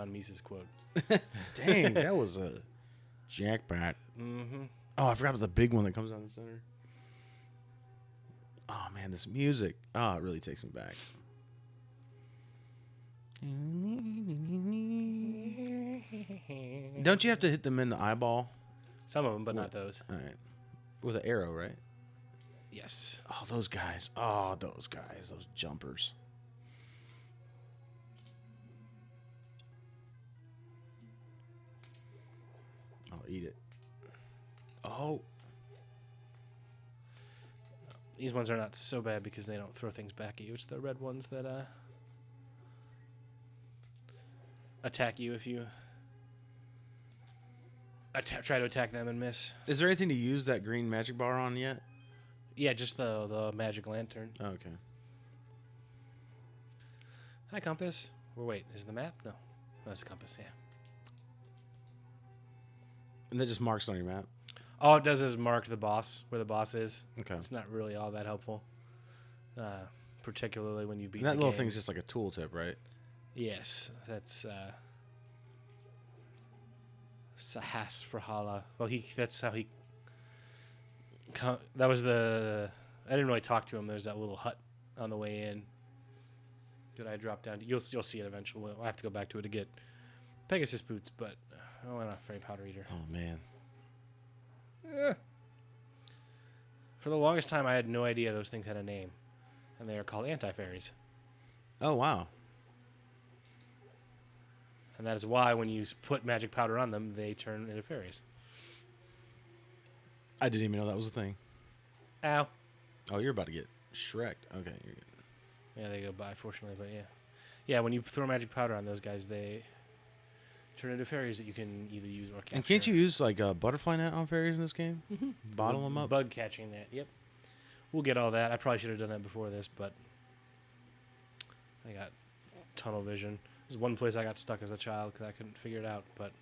on Mises quote. Dang, that was a jackpot. Mm-hmm. Oh, I forgot about the big one that comes down the center. Oh, man, this music. Oh, it really takes me back. Don't you have to hit them in the eyeball? Some of them, but not those. All right. With an arrow, right? Yes. Oh, those guys. Oh, those guys. Those jumpers. I'll eat it. Oh. These ones are not so bad because they don't throw things back at you. It's the red ones that attack you if you try to attack them and miss. Is there anything to use that green magic bar on yet? Yeah, just the magic lantern. Oh, okay. Hi, compass. Well, wait, is it the map? No. Oh, it's compass, yeah. And that just marks on your map? All it does is mark the boss, where the boss is. Okay. It's not really all that helpful. Particularly when you beat And that the little game. thing's just like a tooltip, right? Yes, that's Sahasrahala. Well, that's how he. That was the. I didn't really talk to him. There's that little hut on the way in that I dropped down to. You'll see it eventually. I'll have to go back to it to get Pegasus boots, but I want a fairy powder eater. Oh, man. For the longest time, I had no idea those things had a name, and they are called anti-fairies. Oh, wow. And that is why when you put magic powder on them, they turn into fairies. I didn't even know that was a thing. Ow. Oh, you're about to get Shrek'd. Okay, you're good. Yeah, they go by, fortunately, but yeah. Yeah, when you throw magic powder on those guys, they turn into fairies that you can either use or capture. And can't you use, like, a butterfly net on fairies in this game? Mm-hmm. Bottle them up? Bug catching net, yep. We'll get all that. I probably should have done that before this, but I got tunnel vision. There's one place I got stuck as a child because I couldn't figure it out, but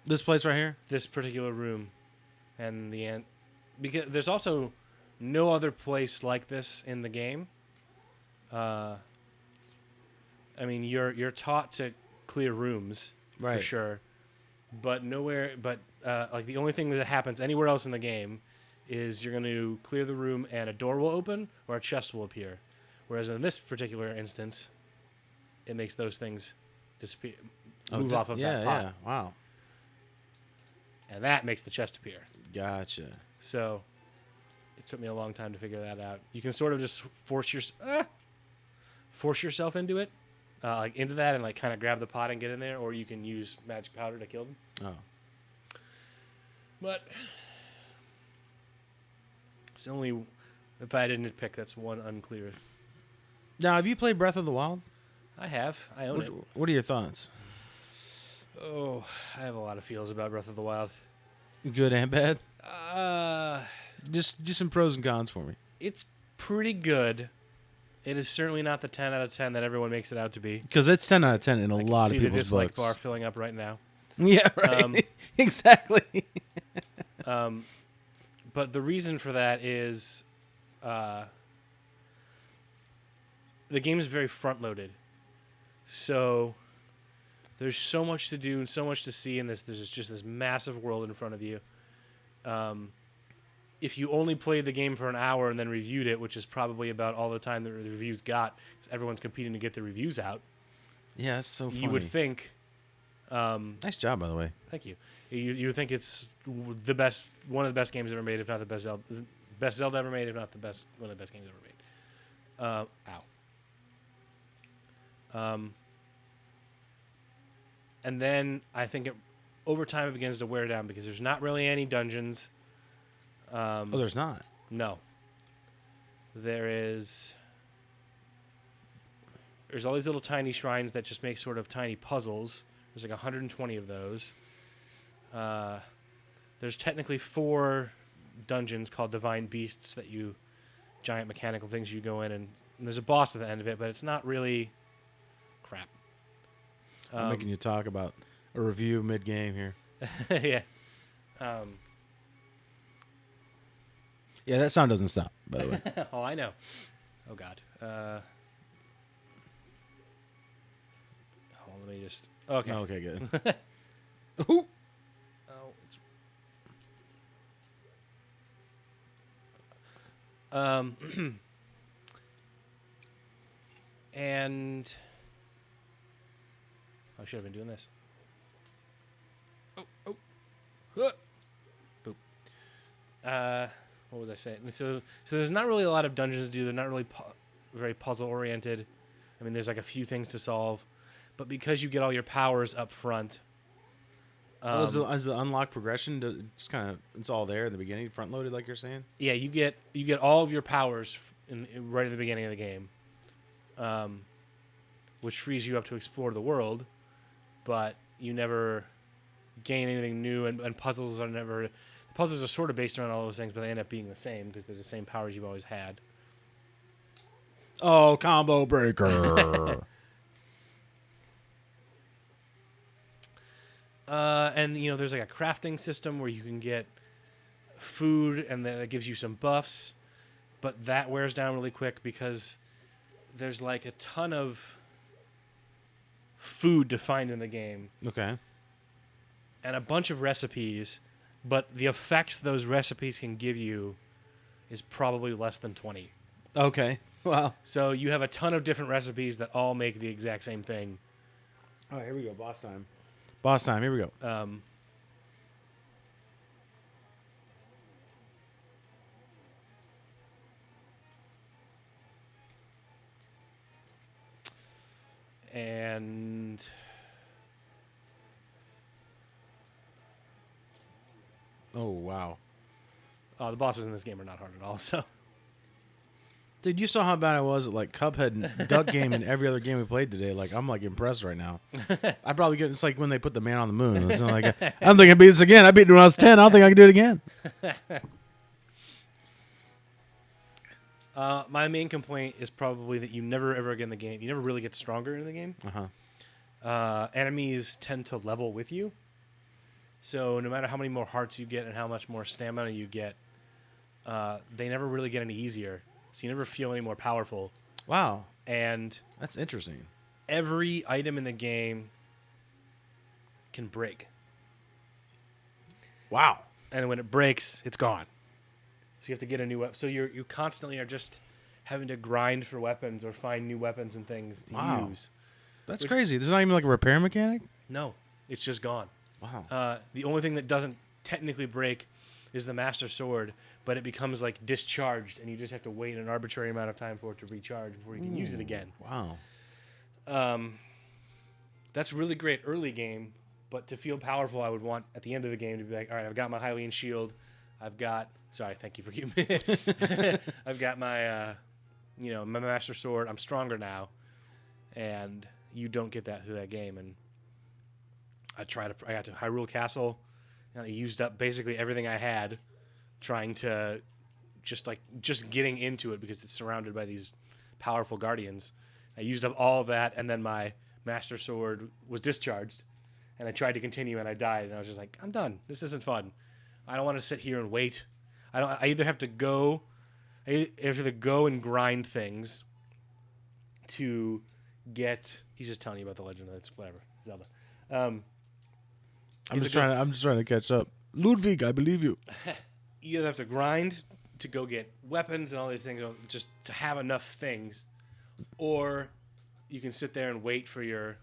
This place right here? this particular room and the ant... Because there's also no other place like this in the game. I mean, you're taught to clear rooms, Right. for sure, but nowhere. But like the only thing that happens anywhere else in the game is you're going to clear the room and a door will open or a chest will appear. Whereas in this particular instance, it makes those things disappear, move off of that pot, Yeah, wow. and that makes the chest appear. Gotcha. So it took me a long time to figure that out. You can sort of just force yourself into it. Like into that and like kind of grab the pot and get in there, or you can use magic powder to kill them. Oh. But it's only if I didn't pick, that's one unclear. Now, have you played Breath of the Wild? I have. I own it. What are your thoughts? Oh, I have a lot of feels about Breath of the Wild. Good and bad? Just Just some pros and cons for me. it's pretty good. It is certainly not the 10 out of 10 that everyone makes it out to be. Because it's 10 out of 10 in a I can lot see of the people's dislike books. bar filling up right now. Yeah, right. Um, Exactly. But the reason for that is the game is very front-loaded. So there's so much to do and so much to see in this. There's just this massive world in front of you. If you only played the game for an hour and then reviewed it, which is probably about all the time that the reviews got, 'cause everyone's competing to get the reviews out, Yeah, that's so funny. you would think... Nice job, by the way. Thank you. You would think it's the best, one of the best games ever made, if not the best Zelda ever made, if not the best, one of the best games ever made. And then I think over time it begins to wear down because there's not really any dungeons. Oh, there's not. No. There's all these little tiny shrines that just make sort of tiny puzzles. There's like 120 of those. There's technically 4 dungeons called Divine Beasts that giant mechanical things you go in, and there's a boss at the end of it, but it's not really crap. I'm making you talk about a review mid-game here. Yeah. Yeah, that sound doesn't stop, by the way. Oh, I know. Oh, God. Hold Let me just. Okay. Okay, good. Ooh. Oh, it's. And I should have been doing this. Oh. Huh. Boop. What was I saying? So there's not really a lot of dungeons to do. They're not really very puzzle oriented. I mean, there's like a few things to solve, but because you get all your powers up front. Is the unlock progression? It's all there in the beginning, front loaded, like you're saying. Yeah, you get all of your powers right at the beginning of the game, which frees you up to explore the world, but you never gain anything new, and puzzles are never. Puzzles are sort of based around all those things, but they end up being the same because they're the same powers you've always had. Oh, combo breaker. And there's like a crafting system where you can get food, and that gives you some buffs, but that wears down really quick because there's like a ton of food to find in the game. Okay. And a bunch of recipes, but the effects those recipes can give you is probably less than 20. Okay. Wow. So you have a ton of different recipes that all make the exact same thing. Oh, here we go. Boss time. Boss time. Here we go. And oh, wow. The bosses in this game are not hard at all. So, dude, you saw how bad I was at like Cuphead and Duck Game and every other game we played today. Like, I'm like impressed right now. I probably get it's like when they put the man on the moon. It's like, I don't think I beat this again. I beat it when I was 10. I don't think I can do it again. My main complaint is probably that you never ever get in the game. You never really get stronger in the game. Enemies tend to level with you. So no matter how many more hearts you get and how much more stamina you get, they never really get any easier. So you never feel any more powerful. Wow. And that's interesting. Every item in the game can break. Wow. And when it breaks, it's gone. So you have to get a new weapon. So you constantly are just having to grind for weapons or find new weapons and things to use. That's crazy. There's not even like a repair mechanic? No. It's just gone. Wow. The only thing that doesn't technically break is the Master Sword, but it becomes like discharged, and you just have to wait an arbitrary amount of time for it to recharge before you can use it again. Wow. That's really great early game, but to feel powerful, I would want at the end of the game to be like, all right, I've got my Hylian shield, sorry, thank you for giving me. I've got my, my Master Sword. I'm stronger now, and you don't get that through that game. And I got to Hyrule Castle, and I used up basically everything I had, trying to just getting into it because it's surrounded by these powerful guardians. I used up all of that, and then my Master Sword was discharged, and I tried to continue, and I died, and I was just like, I'm done. This isn't fun. I don't want to sit here and wait. I either have to go and grind things to get. He's just telling you about the Legend of whatever Zelda. I'm just trying to catch up. Ludwig, I believe you. You either have to grind to go get weapons and all these things, just to have enough things, or you can sit there and wait for your.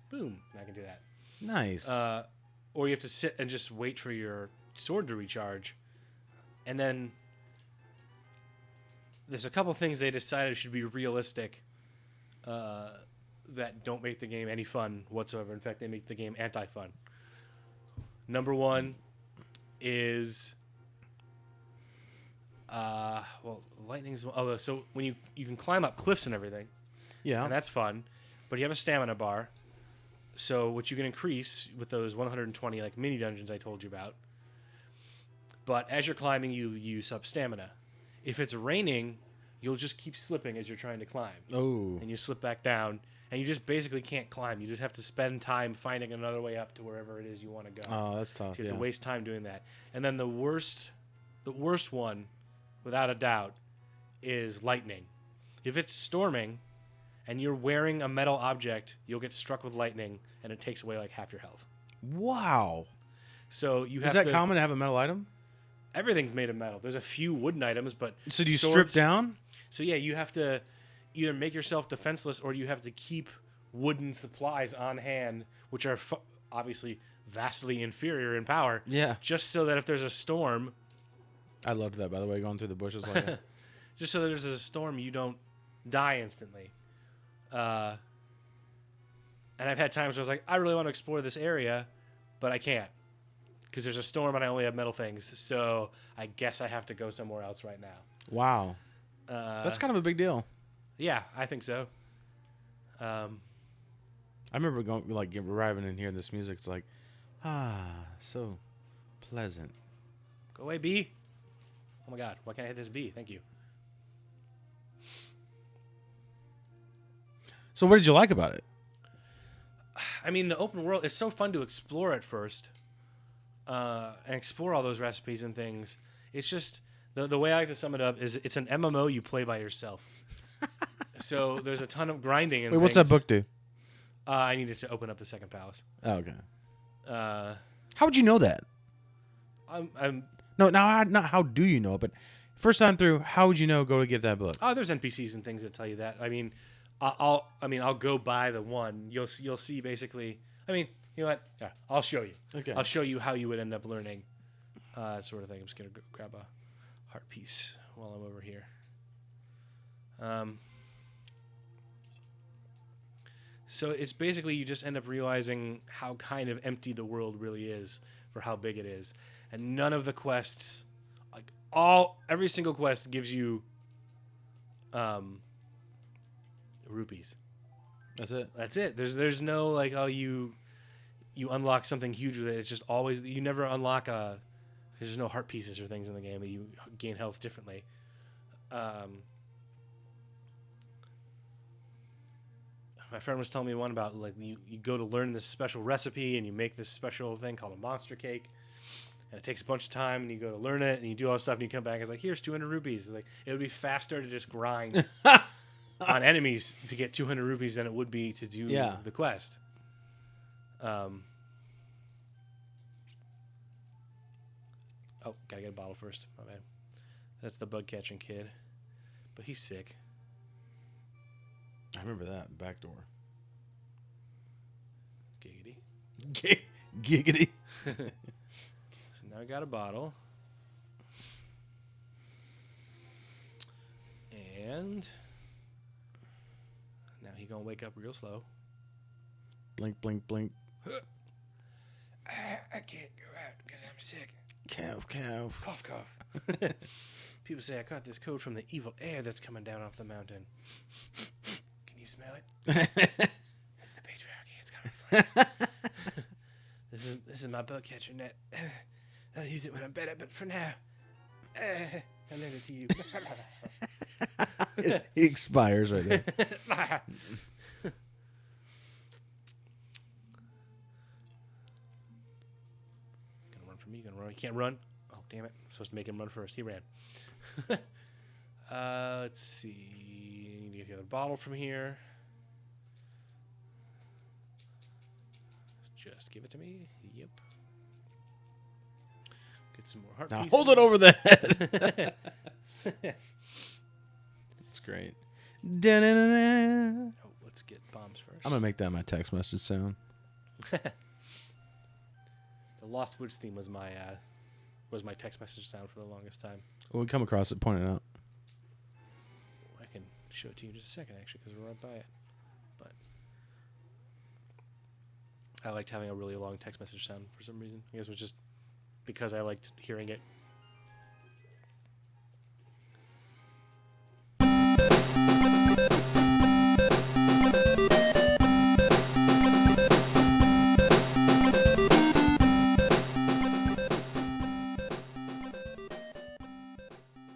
Boom! I can do that. Nice. Or you have to sit and just wait for your sword to recharge, and then there's a couple things they decided should be realistic. That don't make the game any fun whatsoever. In fact, they make the game anti-fun. Number one is, lightning's. Oh, so when you can climb up cliffs and everything, yeah, and that's fun, but you have a stamina bar, so which you can increase with those 120 like mini dungeons I told you about. But as you're climbing, you use up stamina. If it's raining, you'll just keep slipping as you're trying to climb. Oh, and you slip back down. And you just basically can't climb. You just have to spend time finding another way up to wherever it is you want to go. Oh, that's tough. So you have to waste time doing that. And then the worst one, without a doubt, is lightning. If it's storming and you're wearing a metal object, you'll get struck with lightning, and it takes away like half your health. Wow. So you have Is that to, common to have a metal item? everything's made of metal. There's a few wooden items, but So do you swords, strip down? So yeah, you have to either make yourself defenseless or you have to keep wooden supplies on hand, which are obviously vastly inferior in power. Yeah. Just so that if there's a storm, I loved that, by the way, going through the bushes like that. just so that there's a storm, you don't die instantly. And I've had times where I was like, I really want to explore this area, but I can't because there's a storm and I only have metal things. So I guess I have to go somewhere else right now. Wow. That's kind of a big deal. Yeah, I think so. I remember going, like, arriving and hearing this music. It's like, so pleasant. Go away, bee. Oh my god, why can't I hit this bee? Thank you. So what did you like about it? I mean, the open world is so fun to explore at first, and explore all those recipes and things. It's just the way I like to sum it up is it's an MMO you play by yourself. So there's a ton of grinding. And Wait, what's that book do? I needed to open up the second palace. Oh, okay. Uh, How would you know that? I'm No, now not how do you know it, but first time through, how would you know go to get that book? there's NPCs and things that tell you that. I mean, I'll go buy the one. You'll see basically. I mean, you know what? Yeah, I'll show you. Okay. I'll show you how you would end up learning, sort of thing. I'm just gonna grab a heart piece while I'm over here. So it's basically you just end up realizing how kind of empty the world really is for how big it is, and none of the quests, like every single quest gives you, rupees. That's it. That's it. There's no like, oh, you unlock something huge with it. It's just always, you never unlock because there's no heart pieces or things in the game that you gain health differently. My friend was telling me one about like you go to learn this special recipe and you make this special thing called a monster cake, and it takes a bunch of time and you go to learn it and you do all this stuff and you come back and it's like, here's 200 rupees. It's like it would be faster to just grind on enemies to get 200 rupees than it would be to do the quest. Oh, gotta get a bottle first. My bad. That's the bug catching kid, but he's sick. I remember that back door. Giggity. Giggity. So now I got a bottle. And now he gonna wake up real slow. Blink, blink, blink. I can't go out because I'm sick. Cough, cough. Cough, cough. People say I caught this code from the evil air that's coming down off the mountain. Can you smell it? It's the patriarchy. It's coming for you. This is my bug catcher net. I'll use it when I'm better, but for now, I'll lend it to you. He expires right there. Gonna run from me. Gonna run. You can't run. Oh, damn it! I'm supposed to make him run first. He ran. Let's see. Need to get the other bottle from here. Just give it to me. Yep. Get some more heart Now pieces. hold it over the head. That's great. Da-na-na-na. Oh, let's get bombs first. I'm gonna make that my text message sound. The Lost Woods theme was my text message sound for the longest time. When we come across it, point it out. I can show it to you in just a second, actually, because we're right by it. But I liked having a really long text message sound for some reason. I guess it was just because I liked hearing it